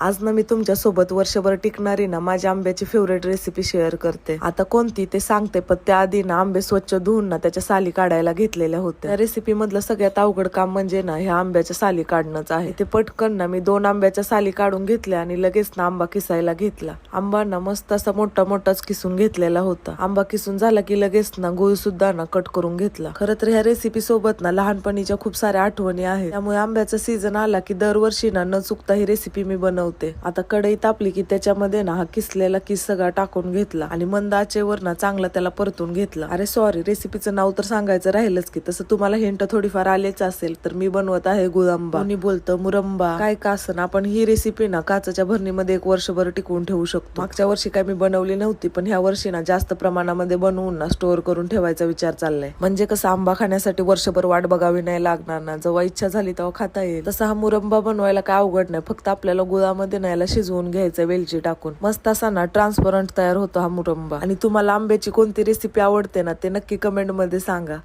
आज ना मी तुमच्या सोबत वर्षभर टिकणारी ना माझ्या आंब्याची फेवरेट रेसिपी शेअर करते. आता कोणती ते सांगते, पण त्याआधी ना आंबे स्वच्छ धुवून ना त्याच्या साली काढायला घेतलेल्या होत्या. त्या रेसिपी मधलं सगळ्यात अवघड काम म्हणजे ना ह्या आंब्याच्या साली काढणंच आहे. ते पटकन ना मी 2 आंब्याच्या साली काढून घेतल्या आणि लगेच ना आंबा किसायला घेतला. आंबा ना मस्त असा मोठा मोठाच किसून घेतलेला होता. आंबा किसून झाला की लगेच ना गुळ सुद्धा ना कट करून घेतला. खरं तर ह्या रेसिपी सोबत ना लहानपणीच्या खूप साऱ्या आठवणी आहेत. त्यामुळे आंब्याचा सीझन आला की दरवर्षी ना न चुकता ही रेसिपी मी बनवते. आता कढई तापली की त्याच्यामध्ये ना हा किसलेला किस सगळा टाकून घेतला आणि मंद आचेवर ना चांगला त्याला परतून घेतला. अरे सॉरी, रेसिपीचं नाव तर सांगायचं राहिलंच की. तसं तुम्हाला हिंट थोडीफार आलेच असेल. तर मी बनवत आहे गुळांबा. कोणी बोलतं मुरंबा, काय का असं. आपण ही रेसिपी ना काचेच्या भरणीमध्ये 1 वर्षभर टिकवून ठेवू शकतो. मागच्या वर्षी काय मी बनवली नव्हती, पण ह्या वर्षी ना जास्त प्रमाणामध्ये बनवून ना स्टोअर करून ठेवायचा विचार चाललाय. म्हणजे कसं आंबा खाण्यासाठी वर्षभर वाट बघावी नाही लागणार ना. जेव्हा इच्छा झाली तेव्हा खाता येईल. तसा हा मुरंबा बनवायला काय अवघड नाही. फक्त आपल्याला गुळामध्ये ना याला शिजवून घ्यायचं वेलची टाकून. मस्त असा ना ट्रान्सपरंट तयार होतो हा मुरंबा. आणि तुम्हाला आंब्याची कोणती रेसिपी आवडते ना ते नक्की कमेंट मध्ये सांगा.